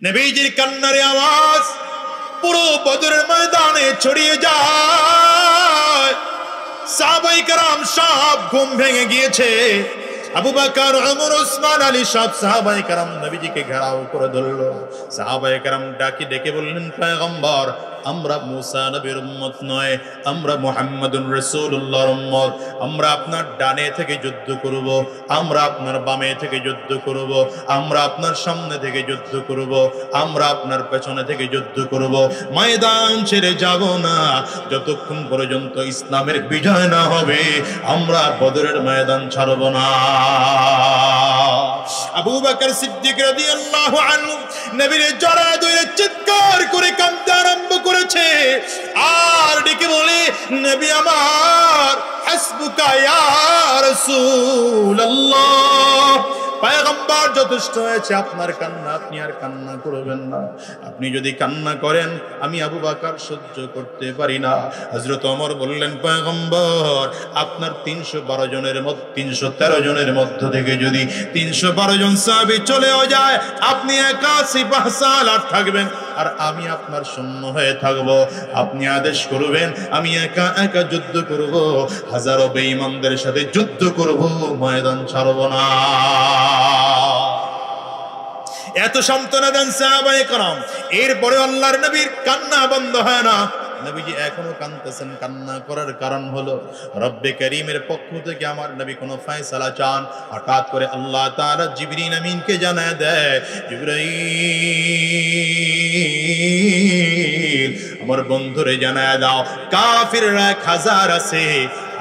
নবীজির কান্নার আওয়াজ পুরো বদরের ময়দানে ছড়িয়ে যায়। সাহাবায়ে কেরাম সব ঘুম ভেঙে গিয়েছে। আবু বকর, ওমর, ওসমান, আলী সব সাহাবায়ে কেরাম নবীজিকে ঘেরাও করে ধরলো। সাহাবায়ে কেরাম ডেকে বললেন, পয়গম্বর, আমরা মুসা নবীর উম্মত নয়, আমরা মুহাম্মাদুর রাসূলুল্লাহর উম্মত। আমরা আপনার ডানে থেকে যুদ্ধ করব, আমরা আপনার বামে থেকে যুদ্ধ করব, আমরা আপনার সামনে থেকে যুদ্ধ করব, আমরা আপনার পেছনে থেকে যুদ্ধ করব। ময়দান ছেড়ে যাব না যতক্ষণ পর্যন্ত ইসলামের বিজয় না হবে। আমরা বদরের ময়দান ছাড়ব না। আবু বকর সিদ্দিক রাদিয়াল্লাহু আনহু নবীর জড়ায় ধরে চিৎকার করে কাঁদতে আরম্ভ করেছে আর ডেকে বলে, নবী আমার, হাসবুকা ইয়া রাসূলুল্লাহ, পয়গম্বর যথেষ্ট হয়েছে আপনার কান্না, আপনি আর কান্না করবেন না। আপনি যদি কান্না করেন আমি আবু বকর সহ্য করতে পারি না। হযরত ওমর বললেন, পয়গম্বর, আপনার 312 জনের মধ্যে 313 জনের মধ্য থেকে যদি 312 জন সাহাবী চলেও যায়, আপনি একা সিপাহ সালার থাকবেন আর আমি আপনার শূন্য হয়ে থাকব। আপনি আদেশ করবেন, আমি একা একা যুদ্ধ করব, হাজারো বেঈমানদের সাথে যুদ্ধ করব, ময়দান ছাড়ব না। এত সান্ত্বনা দেন সাহাবায়ে কেরাম। এরপরে আল্লাহর নবীর কান্না বন্ধ হয় না। নবীজি এখনো কাঁদতেছেন। কান্না করার কারণ হলো রব্বে করিমের পক্ষ থেকে আমার নবী কোনো ফয়সালা চান। হঠাৎ করে আল্লাহ তাআলা জিবরিল আমিনকে জানায় দেয়, জিবরাইল, আমার বন্ধুরে জানায় দাও কাফিররা 1000 আছে।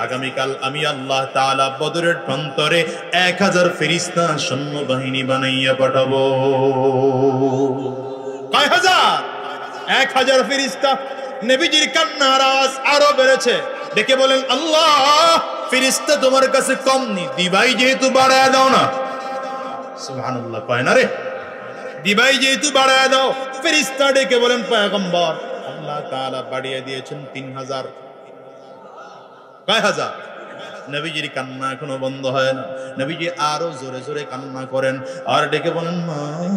আগামীকাল আমি আল্লাহ তাআলা বদরের প্রান্তরে 1000 ফেরেশতা সৈন্যবাহিনী বানাইয়া পাঠাবো। কয় হাজার? 1000 ফেরেশতা। নবীজির কান্নার আওয়াজ আরো বেড়েছে। ডেকে বলেন, আল্লাহ, ফেরেশতা তোমার কাছে কম নি, দিবাই যেহেতু বাড়ায় দাও না। সুবহানাল্লাহ, কয় না রে, দিবাই যেহেতু বাড়ায় দাও। ফেরেশতা ডেকে বলেন, পয়গম্বর, আল্লাহ তাআলা বাড়িয়ে দিয়েছেন 3000। কয় হাজার? নবীজির কান্না এখনো বন্ধ হয় না। নবীজি আরো জোরে জোরে কান্না করেন আর ডেকে বলেন,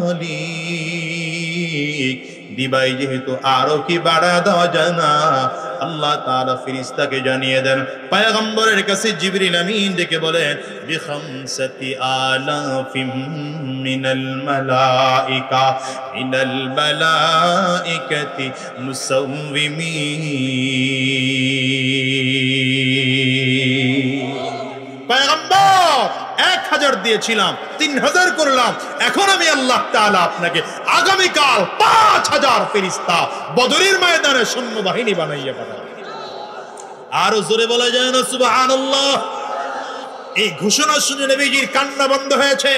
মালিক, দিবাই যেহেতু আরো কি বাড়া দেওয়া যায় না? আল্লাহ তাআলা ফেরেশতাকে জানিয়ে দেন। পয়গম্বরের কাছে জিবরিল আমিন ডেকে বলেন, বিখামসাতি আলাফিম মিনাল মালাইকাতি মুসাউবিমিন। পয়গম্বর, 1000 দিয়েছিলাম, 3000 করলাম। এখন আমি আল্লাহ তাআলা আপনাকে আগামীকাল 5000 ফেরেশতা বদরের ময়দানে সৈন্যবাহিনী বানাইয়া পাঠাবো। আরো জোরে বলা যায় না সুবহানাল্লাহ? এই ঘোষণা শুনে নবীজির কান্না বন্ধ হয়েছে।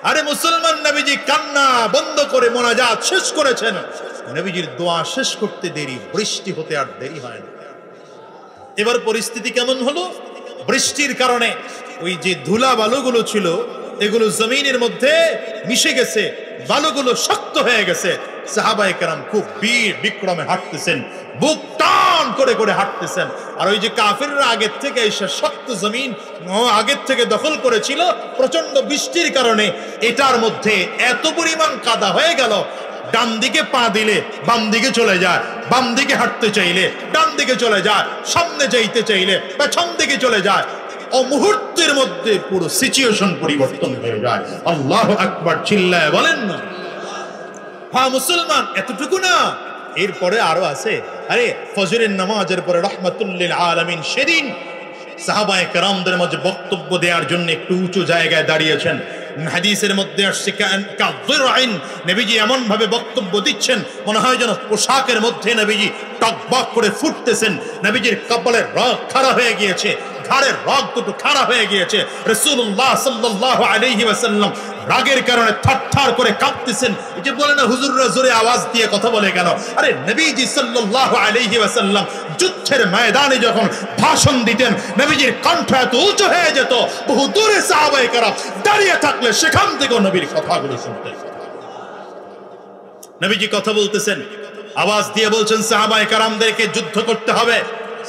আরে মুসলমান, নবীজি কান্না বন্ধ করে মোনাজাত শেষ করেছেন। নবীজির দোয়া শেষ করতে দেরি, বৃষ্টি হতে আর দেরি হয় না। এবার পরিস্থিতি কেমন হলো? বৃষ্টির কারণে ওই যে ধুলা বালুগুলো ছিল এগুলো জমিনের মধ্যে মিশে গেছে, বালুগুলো শক্ত হয়ে গেছে। সাহাবায়ে কেরাম খুব বীর বিক্রমে হাঁটতেছেন, বুক টান করে করে হাঁটতেছেন। আর ওই যে কাফিররা আগের থেকে এসে শক্ত জমিন আগের থেকে দখল করেছিল, প্রচন্ড বৃষ্টির কারণে এটার মধ্যে এত পরিমাণ কাদা হয়ে গেল, ডান দিকে পা দিলে বাম দিকে চলে যায়, বাম দিকে হাঁটতে চাইলে ডান দিকে চলে যায়, সামনে যাইতে চাইলে পেছন দিকে চলে যায়। ও মুহূর্তের মধ্যে পুরো সিচুয়েশন পরিবর্তন হয়ে যায়। আল্লাহু আকবার চিল্লায় বলেন না? হ্যাঁ মুসলমান, এতটুকু না, এরপরে আরো আছে। আরে ফজরের নামাজের পরে রাহমাতুল লিল আলামিন সেদিন সাহাবায়ে কেরামদের মাঝে বক্তব্য দেওয়ার জন্য একটু উঁচু জায়গায় দাঁড়িয়েছেন। হাদিসের মধ্যে আসছে কাযরাইন, নবীজি এমন ভাবে বক্তব্য দিচ্ছেন মনে হয় যেন পোশাকের মধ্যে নবীজি টকবক করে ফুটতেছেন। নবীজির কপালের রগ খাড়া হয়ে গিয়েছে, ঘাড়ের রগ দুটো খাড়া হয়ে গিয়েছে। রাসূলুল্লাহ সাল্লাল্লাহু আলাইহি ওয়াসাল্লাম রাগের কারণে থরথর করে কাঁপতেছেন। এই যে বলে না হুজুররা জোরে আওয়াজ দিয়ে কথা বলে কেন? আরে নবীজি সাল্লাল্লাহু আলাইহি ওয়াসাল্লাম যুদ্ধের ময়দানে যখন ভাষণ দিতেন, নবীজির কণ্ঠ এত উঁচু হয়ে যেত, বহু দূরে সাহাবায়ে কেরাম দাঁড়িয়ে থাকলে সেখান থেকে নবীর কথাগুলো শুনতেন। নবীজি কথা বলতেছেন, আওয়াজ দিয়ে বলছেন সাহাবায়ে কেরামদেরকে যুদ্ধ করতে হবে।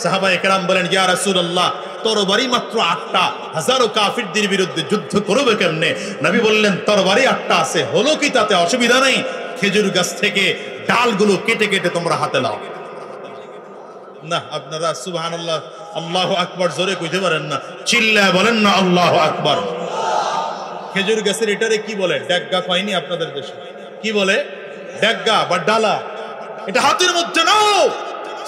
সাহাবায়ে কেরাম বলেন, ইয়া রাসূলুল্লাহ, তরবারি মাত্র 8টা, হাজারো কাফিরদের বিরুদ্ধে যুদ্ধ করবে কেমনে? নবী বললেন, তরবারি 8টা আছে, হলো কি তাতে? অসুবিধা নেই। খেজুর গাছ থেকে ডালগুলো কেটে কেটে তোমরা হাতে নাও। না, আপনারা সুবহানাল্লাহ আল্লাহু আকবার জোরে কইতে পারেন না, চিল্লায় বলেন না আল্লাহু আকবার। খেজুর গাছের এটারে কি বলে? ডেগা পাইনি আপনাদের দেশে? কি বলে? ডেগা বা ডালা। এটা হাতের মধ্যে নাও।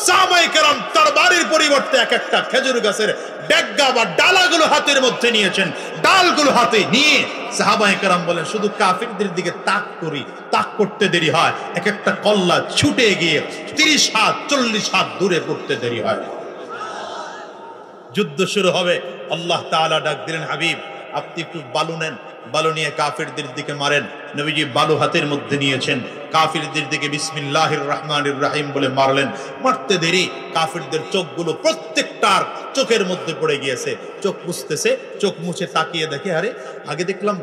সাহাবায়ে কেরাম তার বাড়ির পরিবর্তে এক একটা খেজুর গাছের ডেগা বা ডালাগুলো হাতের মধ্যে নিয়েছেন। ডালগুলো হাতে নিয়ে সাহাবায়ে কেরাম বলেন, শুধু কাফিরদের দিকে তাক করি, তাক করতে দেরি হয়, এক একটা কল্লা ছুটে গিয়ে 30 হাত 40 হাত দূরে পড়তে দেরি হয়। যুদ্ধ শুরু হবে, আল্লাহ তাআলা ডাক দিলেন, হাবিব আপনি একটু বালু নেন, বালু নিয়ে কাফিরদের দিকে মারেন। নবীজি বালু হাতের মধ্যে নিয়েছেন, কাফিরদের দিকে বিসমিল্লাহির রহমানির রহিম বলে মারলেন। মারতে দেরি কাফিরদের চোখগুলো প্রত্যেকটার চোখের মধ্যে পড়ে গিয়েছে। চোখ মুছতেছে, চোখ মুছে তাকিয়ে দেখে, আরে আগে দেখলাম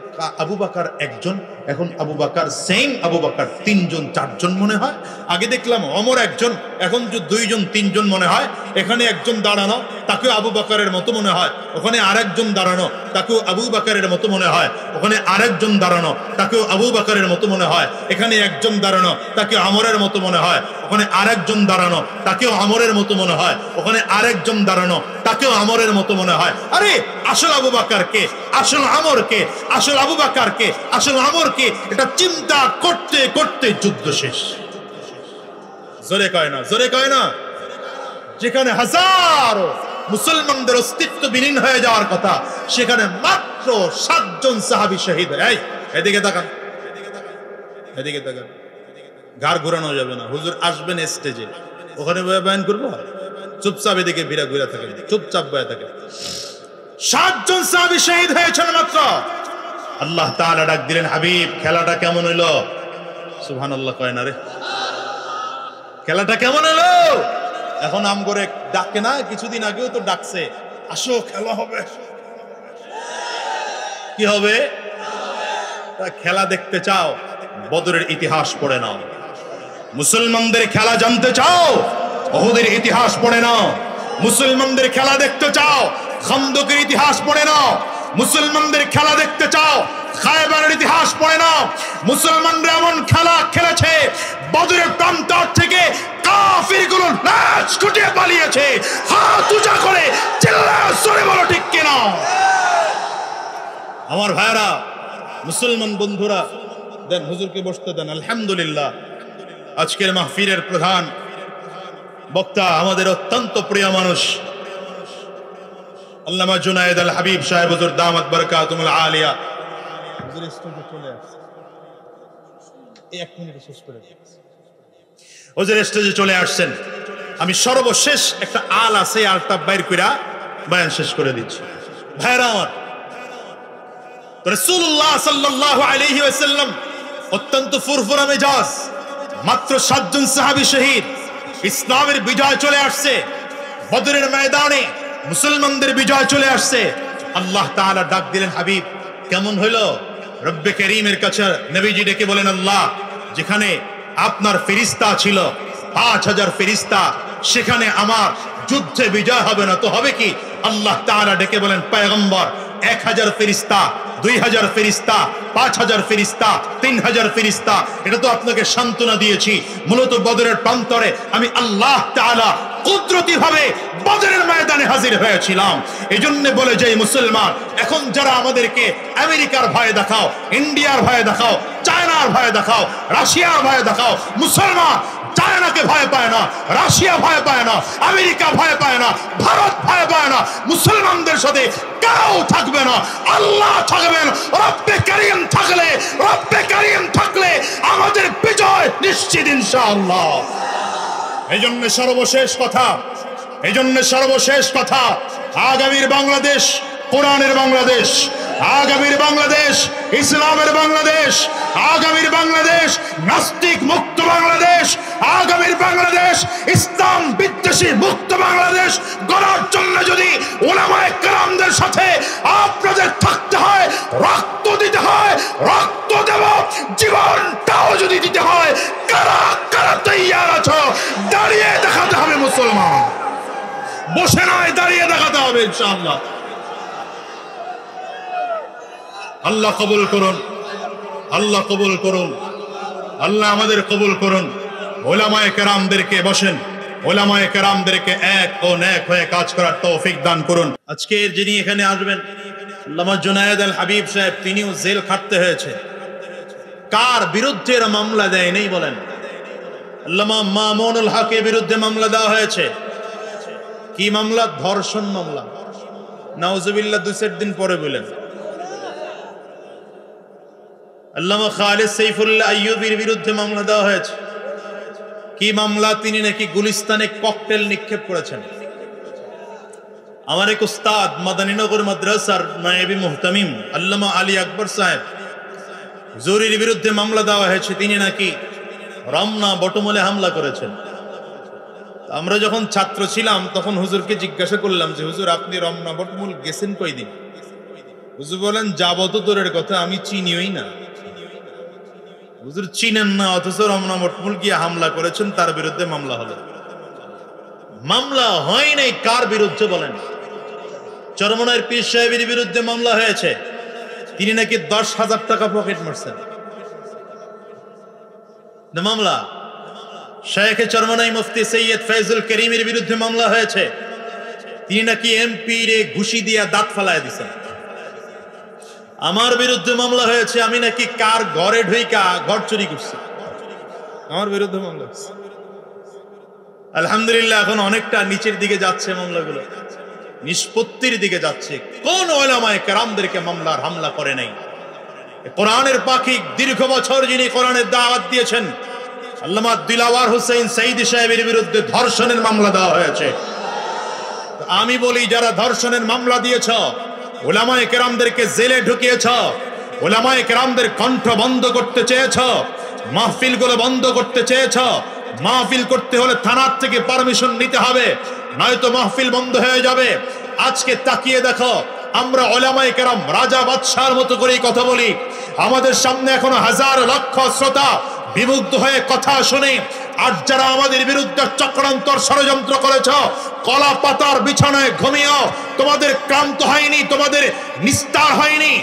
আবু বকর একজন, এখন আবু বকর সেম আবু বকর 3 জন 4 জন মনে হয়। আগে দেখলাম ওমর একজন, এখন যে 2 জন 3 জন মনে হয়। এখানে একজন দাঁড়ানো, তাকেও আবু বকরের মতো মনে হয়। ওখানে আরেকজন দাঁড়ানো, তাকেও আবু বকরের মতো মনে হয়। ওখানে আরেকজন দাঁড়ানো, তাকেও আবু বকরের মতো মনে হয়। এখানে একজন দাঁড়ানো, তাকে আমরের মতো মনে হয়। ওখানে আরেকজন দাঁড়ানো, তাকেও আমরের মতো মনে হয়। ওখানে আরেকজন দাঁড়ানো, তাকেও আমরের মতো মনে হয়। আরে আসল আবু বকর কে, আসল আমর কে, আসল আবু বকর কে, আসল আমর কে, এটা চিন্তা করতে করতে যুদ্ধ শেষ। জোরে কয় না, জোরে কয় না। যেখানে হাজারো মুসলমানদের অস্তিত্ব বিলীন হয়ে যাওয়ার কথা, সেখানে মাত্র 7 জন সাহাবী শহীদ। এই এদিকে তাকান, এদিকে তাকান। ঘাড় ঘোরানো যাবে না। হুজুর আসবেন স্টেজে, ওখানে বয়ান করবো, চুপচাপ এদিকে ঘুরে থাকেন, চুপচাপ বয়ে থাকেন। 7 জন সাহাবী শহীদ হয়েছেন মাত্র। আল্লাহ তাআলা ডাক দিলেন, হাবিব খেলাটা কেমন হইলো? সুবহানাল্লাহ কয় না রে, খেলাটা কেমন হলো? এখন আম করে ডাকে না, কিছুদিন আগেও তো ডাকছে, আসো খেলা হবে। কি হবে? খেলা দেখতে চাও, বদরের ইতিহাস পড়ে নাও। মুসলমানদের খেলা জানতে চাও, উহুদের ইতিহাস পড়ে নাও। মুসলমানদের খেলা দেখতে চাও, খন্দকের ইতিহাস পড়ে নাও। মুসলমানদের খেলা দেখতে চাও, খায়বারের ইতিহাস পড়ে নাও। মুসলমানরা এমন খেলা খেলেছে, বদরের প্রান্তর থেকে কাফিরগুলো লাশ ছুটিয়ে পালিয়েছে। হাত উঁচা করে চিল্লায় জোরে বলো ঠিক কিনা। আমার ভাইরা, মুসলমান বন্ধুরা, দেন হুজুরকে বসতে দেন। আলহামদুলিল্লাহ, আজকের মাহফিলের প্রধান বক্তা আমাদের অত্যন্ত প্রিয় মানুষ আল্লামা জুনায়েদ আল হাবিব সাহেব হুজুর দামাত বারাকাতুহুল আলিয়া। হুজুর স্টেজে চলে আসছে, এই 1 মিনিটে শেষ করে দিই। হুজুর স্টেজে চলে আসছেন। আমি সর্বশেষ একটা আল আছে, আলটা বাইর কইরা বয়ান শেষ করে দিচ্ছি। ভাইরা আমার, রাসূলুল্লাহ সাল্লাল্লাহু আলাইহি ওয়াসাল্লাম অত্যন্ত ফুরফুরা মেজাজ। মাত্র 7 জন সাহাবী শহীদ। ইসলামের বিজয় চলে আসছে, বদরের ময়দানে মুসলমানদের বিজয় চলে আসছে। আল্লাহ তাআলা ডাক দিলেন, হাবিব কেমন হইলো? রব্বে কারীমের কাছে নবীজি ডেকে বলেন, আল্লাহ যেখানে আপনার ফেরেশতা ছিল 5000 ফেরেশতা, সেখানে আমার যুদ্ধে বিজয় হবে না তো হবে কি? আল্লাহ তাআলা ডেকে বলেন, পয়গম্বর 1000 ফেরেশতা, 2000 ফেরেশতা, 5000 ফেরেশতা, 3000 ফেরেশতা, এটা তো আপনাকে সান্ত্বনা দিয়েছি। মূলত বদরের প্রান্তরে আমি আল্লাহ তাআলা কুদরতি ভাবে বদরের ময়দানে হাজির হয়েছিলাম। এই জন্য বলে যে মুসলমান, এখন যারা আমাদেরকে আমেরিকার ভয় দেখাও, ইন্ডিয়ার ভয় দেখাও, চায়নার ভয় দেখাও, রাশিয়ার ভয় দেখাও, মুসলমান চায়নাকে ভয় পায় না, রাশিয়া ভয় পায় না, আমেরিকা ভয় পায় না, ভারত ভয় পায় না। মুসলমানদের সাথে কেউ থাকবে না, আল্লাহ থাকবেন। রব্বে কারীম থাকলে, রব্বে কারীম থাকলে আমাদের বিজয় নিশ্চিত ইনশাআল্লাহ। এই জন্য সর্বশেষ কথা, আগামীর বাংলাদেশ কোরআনের বাংলাদেশ, আগামীর বাংলাদেশ ইসলামের বাংলাদেশ, আগামীর বাংলাদেশ নাস্তিক মুক্ত বাংলাদেশ, আগামীর বাংলাদেশ ইসলাম বিদ্বেষী মুক্ত বাংলাদেশ গড়ার জন্য যদি উলামায়ে কেরামদের সাথে আপনাদের থাকতে হয়, রক্ত দিতে হয়, রক্ত দেব, জীবনটাও যদি দিতে হয়, কারা কারা তৈয়ার আছো? দাঁড়িয়ে দেখাতে হবে মুসলমান, বসে নয়, দাঁড়িয়ে দেখাতে হবে ইনশাআল্লাহ। আল্লাহ কবুল করুন, আল্লাহ কবুল করুন। আল্লাহ আমাদের কবুল করুন। ওলামায়ে কেরামদেরকে বসেন, ওলামায়ে কেরামদেরকে এক ও নেক হয়ে কাজ করার তৌফিক দান করুন। আজকে যিনি এখানে আসবেন আল্লামা জুনায়েদ আল হাবিব সাহেব, তিনিও জেল খাটতে হয়েছে। কার বিরুদ্ধে এরা মামলা দেয় নেই বলেন? আল্লামা মামুনুল হকের বিরুদ্ধে মামলা দেওয়া হয়েছে। কি মামলা? ধর্ষণ মামলা। নাউজুবিল্লাহ, 2-4 দিন পরে বলেন। আল্লামা খালিদ সাইফুল্লাহ আইয়ুবীর বিরুদ্ধে মামলা দেওয়া হয়েছে। কি মামলা? তিনি নাকি গুলিস্তানে ককটেল নিক্ষেপ করেছেন। আমার এক উস্তাদ মাদানীনগর মাদ্রাসার নায়েবি মুহতামিম আল্লামা আলী আকবর সাহেব, হুজুরের বিরুদ্ধে মামলা দেওয়া হয়েছে। তিনি নাকি রমনা বটমূলে হামলা করেছেন। আমরা যখন ছাত্র ছিলাম তখন হুজুরকে জিজ্ঞাসা করলাম যে হুজুর, আপনি রমনা বটমূল গেছেন কয়দিন? হুজুর বলেন, যাবো তো দূরের কথা, আমি চিনিই না। হুজুর চিনেন না, অথচ রমনা বটমূল গিয়ে হামলা করেছেন, তার বিরুদ্ধে মামলা হলো। মামলা হয় নাই কার বিরুদ্ধে বলেন? চরমনার পীর সাহেবের বিরুদ্ধে মামলা হয়েছে। তিনি নাকি 10,000 টাকা পকেট মারছেন। মামলা। শেখ চরমনাই মুফতি সৈয়দ ফয়জুল করিমের বিরুদ্ধে মামলা হয়েছে। তিনি নাকি এমপি রে ঘুষি দিয়া দাঁত ফালায় দিছেন। আমার বিরুদ্ধে মামলা হয়েছে, আমি নাকি কার ঘরে ঢুইকা ঘর চুরি করছি। আমার বিরুদ্ধে মামলা হয়েছে। আলহামদুলিল্লাহ, এখন অনেকটা নিচের দিকে যাচ্ছে মামলাগুলো, নিষ্পত্তির দিকে যাচ্ছে। কোন উলামায়ে কেরামদেরকে মামলার হামলা করে নাই? কোরআনের পাখি, দীর্ঘ বছর যিনি কোরআনের দাওয়াত দিয়েছেন, আল্লামা দিলাওয়ার হোসেন সাইদি সাহেবের বিরুদ্ধে ধর্ষণের মামলা দেওয়া হয়েছে। আমি বলি, যারা ধর্ষণের মামলা দিয়েছ, উলামায়ে কেরামদেরকে জেলে ঢুকিয়েছ, উলামায়ে কেরামদের কণ্ঠ বন্ধ করতে চেয়েছ, মাহফিলগুলো বন্ধ করতে চেয়েছ। মাহফিল করতে হলে থানার থেকে পারমিশন নিতে হবে, নয়তো মাহফিল বন্ধ হয়ে যাবে। আজকে তাকিয়ে দেখো, আমরা উলামায়ে কেরাম রাজা বাদশার মতো করেই কথা বলি। আমাদের সামনে এখনো হাজার লক্ষ শ্রোতা বিমুগ্ধ হয়ে কথা শুনে। আর যারা আমাদের বিরুদ্ধে চক্রান্তর ষড়যন্ত্র করেছ, কলা পাতার বিছানায় ঘুমিয়েও তোমাদের ক্লান্ত হয়নি, তোমাদের নিস্তার হয়নি।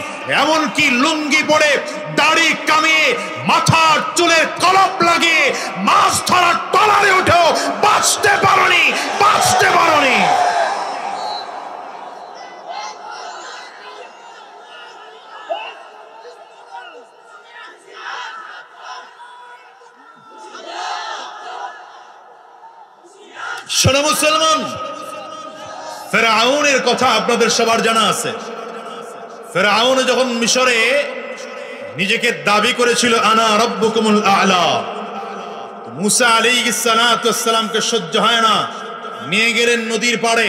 এমনকি লুঙ্গি পরে, দাড়ি কামিয়ে, মাথার চুলের কলপ লাগিয়ে মাছ ধরার ট্রলারে উঠেও বাঁচতে পারোনি, বাঁচতে পারোনি। শোনো মুসলমান, ফেরাউনের কথা আপনাদের সবার জানা আছে। ফেরাউন যখন মিশরে নিজেকে দাবি করেছিল, আনা রাব্বুকুমুল আ'লা, মুসা আলাইহিস সালাতু ওয়াস সালামকে সহ্য হয় না, নিয়ে গেলেন নদীর পাড়ে।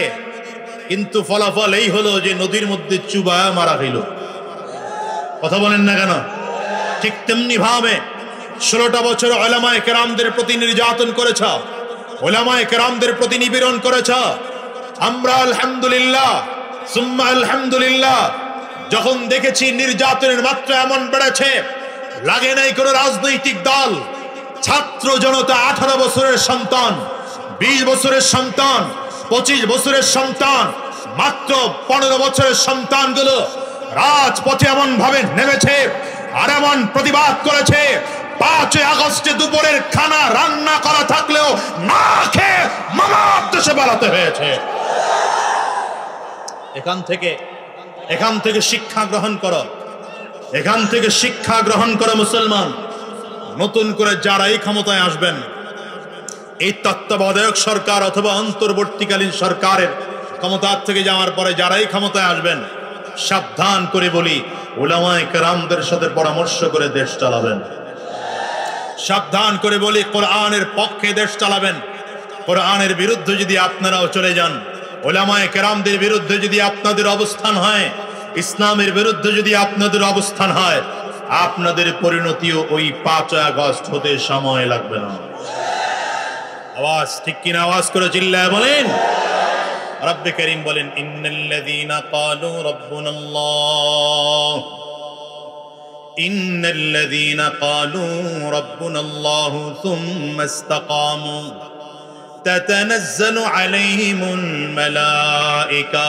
কিন্তু ফলাফল এই হলো যে নদীর মধ্যে চুবায়া মারা হইল। কথা বলেন না কেন? ঠিক তেমনি ভাবে 16টা বছর উলামায়ে কেরামদের প্রতি নির্যাতন করেছ, উলামায়ে কেরামদের প্রতি নিপীড়ন করেছ। আমরা আলহামদুলিল্লাহ সুম্মা আলহামদুলিল্লাহ যখন দেখেছি নির্যাতনের মাত্রা এমন বেড়েছে, লাগে নাই কোনো রাজনৈতিক দল, ছাত্র জনতা, 18 বছরের সন্তান, 20 বছরের সন্তান, 25 বছরের সন্তান, মাত্র 15 বছরের সন্তানগুলো রাজপথে এমন ভাবে নেমেছে আর এমন প্রতিবাদ করেছে। 5 আগস্টে দুপুরের খানা রান্না করা থাকলেও না খেয়ে মামার দেশে বেড়াতে হয়েছে। এখান থেকে শিক্ষা গ্রহণ করো, এখান থেকে শিক্ষা গ্রহণ করো মুসলমান। নতুন করে যারাই ক্ষমতায় আসবেন, এই তত্ত্বাবধায়ক সরকার অথবা অন্তর্বর্তীকালীন সরকারের ক্ষমতার থেকে যাওয়ার পরে যারাই ক্ষমতায় আসবেন, সাবধান করে বলি, উলামায়ে কেরামদের সাথে পরামর্শ করে দেশ চালাবেন। সাবধান করে বলি, কোরআনের পক্ষে দেশ চালাবেন। কোরআনের বিরুদ্ধে যদি আপনারাও চলে যান, উলামায়ে কেরামদের বিরুদ্ধে যদি আপনাদের অবস্থান হয়, ইসলামের বিরুদ্ধে যদি আপনাদের অবস্থান হয়, আপনাদের পরিণতিও ওই 5 আগস্ট হতে সময় লাগবে না। আওয়াজ ঠিক কিনা? আওয়াজ করে চিল্লায় বলেন। রব্বে করিম বলেন, ইন্নাল্লাযীনা ক্বালু রাব্বুনাল্লাহ, ইন্নাল্লাযীনা ক্বালু রাব্বুনাল্লাহ সুম্মা ইসতাকামু তাতানাজ্জালু আলাইহিমুল মালায়েকা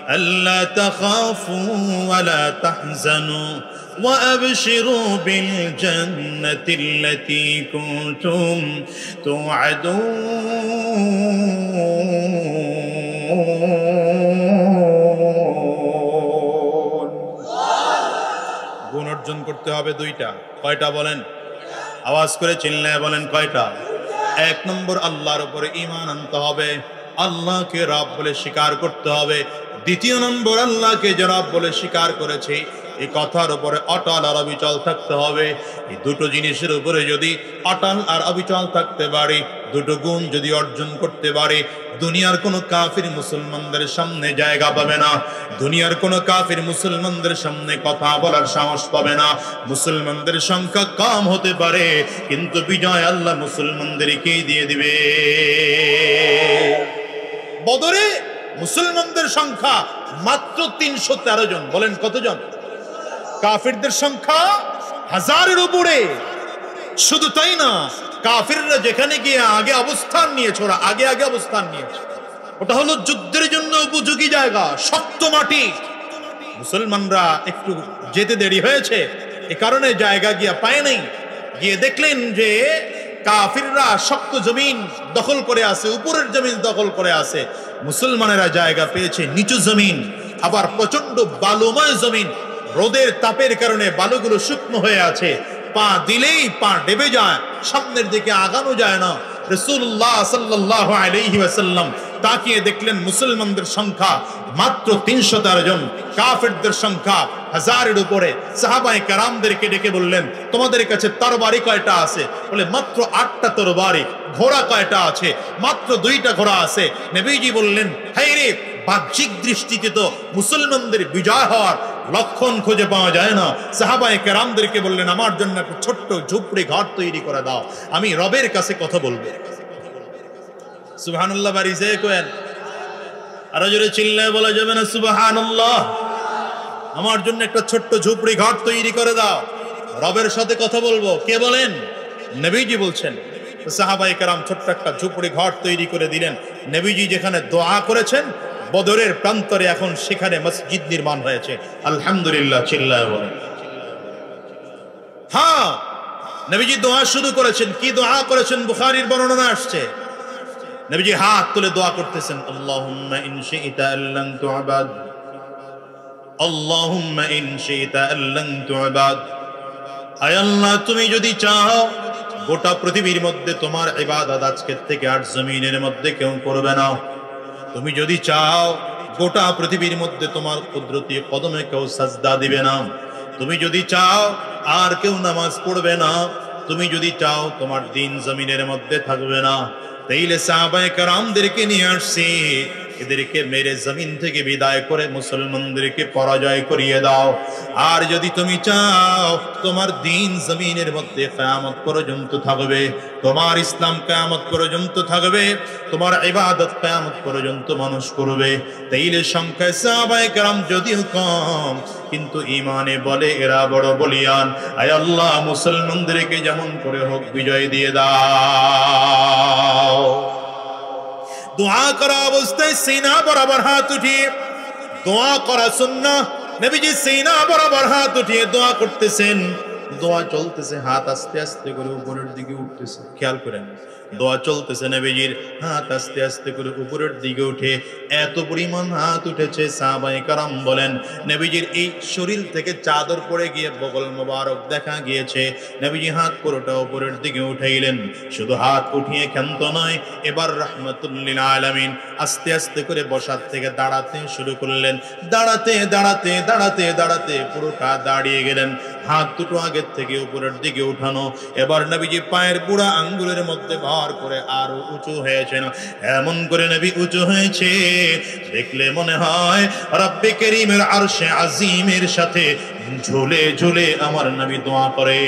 ألا تخافوا ولا تحزنوا وأبشروا بالجنة التي كنتم توعدون গুণ অর্জন করতে হবে দুইটা। কয়টা বলেন? আওয়াজ করে চিল্লায় বলেন কয়টা? এক নম্বর, আল্লাহর উপরে ঈমান আনতে হবে, আল্লাহকে রব বলে স্বীকার করতে হবে। দ্বিতীয় নম্বর, আল্লাহকে যে রব বলে স্বীকার করেছে এই কথার উপরে অটল আর অবিচল থাকতে হবে। এই দুটো জিনিসের উপরে যদি অটল আর অবিচল থাকতে পারে, দুটো গুণ যদি অর্জন করতে পারে, দুনিয়ার কোনো কাফির মুসলমানদের সামনে জায়গা পাবে না, দুনিয়ার কোনো কাফির মুসলমানদের সামনে কথা বলার সাহস পাবে না। মুসলমানদের সংখ্যা কম হতে পারে, কিন্তু বিজয় আল্লাহ মুসলমানদেরকেই দিয়ে দিবে। বদরে মুসলমানদের সংখ্যা মাত্র 313 জন। বলেন কতজন? কাফিরদের সংখ্যা 1000-এর উপরে। শুধু তাই না, কাফিররা যেখানে গিয়ে আগে অবস্থান নিয়েছে, ওরা আগে অবস্থান নিয়েছে, ওটা হলো যুদ্ধের জন্য উপযোগী জায়গা, শক্ত মাটি। মুসলমানরা একটু যেতে দেরি হয়েছে, এ কারণে জায়গা গিয়া পায় নাই। গিয়ে দেখলেন যে কাফিররা শক্ত জমিন দখল করে আছে, উপরের জমিন দখল করে আছে। মুসলমানেরা জায়গা পেয়েছে নিচু জমিন, আবার প্রচন্ড বালুময় জমিন। রোদের তাপের কারণে বালুগুলো শুকনো হয়ে আছে, পা দিলেই পা ডেবে যায়, সামনের দিকে আগানো যায় না। রাসূলুল্লাহ সাল্লাল্লাহু আলাইহি ওয়াসাল্লাম তাকিয়ে দেখলেন মুসলমানদের সংখ্যা মাত্র 313 জন, কাফেরদের সংখ্যা 1000-এর উপরে। সাহাবায়ে কেরামদেরকে ডেকে বললেন, তোমাদের কাছে তরবারি কয়টা আছে? বলে মাত্র 8টা তরবারি। ঘোড়া কয়টা আছে? মাত্র 2টা ঘোড়া আছে। নবীজি বললেন, হায়রে, বাহ্যিক দৃষ্টিতে তো মুসলমানদের বিজয় হওয়ার লক্ষণ খুঁজে পাওয়া যায় না। সাহাবায়ে কেরামদেরকে বললেন, আমার জন্য একটা ছোট্ট ঝুপড়ি ঘর তৈরি করে দাও, আমি রবের কাছে কথা বলবো। সুবহানাল্লাহ বারিজে কোয়েন, আরো জোরে চিল্লায় বলা যাবে না সুবহানাল্লাহ? আমার জন্য একটা ছোট্ট ঝুপড়ি ঘর তৈরি করে দাও, রবের সাথে কথা বলবো। কে বলেন? নবীজি বলছেন। সাহাবায়ে কেরাম ছোট্ট একটা ঝুপড়ি ঘর তৈরি করে দিলেন। নবীজি যেখানে দোয়া করেছেন বদরের প্রান্তরে, এখন সেখানে মসজিদ নির্মাণ হয়েছে। আলহামদুলিল্লাহ, চিল্লায় বলেন। হ্যাঁ, নবীজি দোয়া শুরু করেছেন। কি দোয়া করেছেন? বুখারীর বর্ণনা আসছে। নবীজি হাত তুলে দোয়া করতেছেন, আল্লাহুম্মা ইন শি'তা আল্লান তু'বাদ, আল্লাহুম্মা ইন শি'তা আল্লান তু'বাদ। আয় আল্লাহ, তুমি যদি চাও গোটা পৃথিবীর মধ্যে তোমার ইবাদত আজকের থেকে আর জমিনের মধ্যে কেউ করবে না। তুমি যদি চাও গোটা পৃথিবীর মধ্যে তোমার কুদরতি কদমে কেউ সাজদা দিবে না। তুমি যদি চাও আর কেউ নামাজ পড়বে না। তুমি যদি চাও তোমার দিন জমিনের মধ্যে থাকবে না। তাইলে সাহাবায়ে কেরামদেরকে নিয়ে আসছি, এদেরকে মেরে জমিন থেকে বিদায় করে মুসলমানদেরকে পরাজয় করিয়ে দাও। আর যদি তুমি চাও তোমার দিন জমিনের মধ্যে কিয়ামত পর্যন্ত থাকবে, তোমার ইসলাম কিয়ামত পর্যন্ত থাকবে, তোমার ইবাদত কিয়ামত পর্যন্ত মানুষ করবে, তাইলে সংখ্যায় সাহাবায়ে কেরাম যদিও কম, কিন্তু ঈমানে বলে এরা বড় বলিয়ান। আয় আল্লাহ, মুসলমানদেরকে যেমন করে হোক বিজয় দিয়ে দাও। দোয়া করা অবস্থায় সিনা বরাবর হাত উঠিয়ে দোয়া করা সুন্নাহ। নবীজি সিনা বরাবর হাত উঠিয়ে দোয়া করতেছেন। দোয়া চলতেছে, হাত আস্তে আস্তে করে উপরের দিকে উঠতেছে। খেয়াল করেন, দোয়া চলতেছে, নবীজির হাত আস্তে আস্তে করে উপরের দিকে উঠে এত পরিমাণ হাত উঠেছে, সাহাবায়ে কেরাম বলেন নবীজির এই শরীর থেকে চাদর পড়ে গিয়ে বগল মোবারক দেখা গিয়েছে। নবীজি হাত পুরোটা উপরের দিকে উঠাইলেন। শুধু হাত উঠিয়ে ক্ষান্ত নয়, এবার রাহমাতুল লিল আলামিন আস্তে আস্তে করে বসার থেকে দাঁড়াতে শুরু করলেন। দাঁড়াতে দাঁড়াতে দাঁড়াতে দাঁড়াতে পুরোটা দাঁড়িয়ে গেলেন। হাত দুটো আগের থেকে উপরের দিকে উঠানো। এবার নবীজি পায়ের বুড়া আঙ্গুলের মধ্যে ভর করে আরো উঁচু হয়েছে না, এমন করে নবী উঁচু হয়েছে দেখলে মনে হয় রব্বে করিমের আরশে আজিমের সাথে ঝুলে ঝুলে আমার নবী দোয়া করে।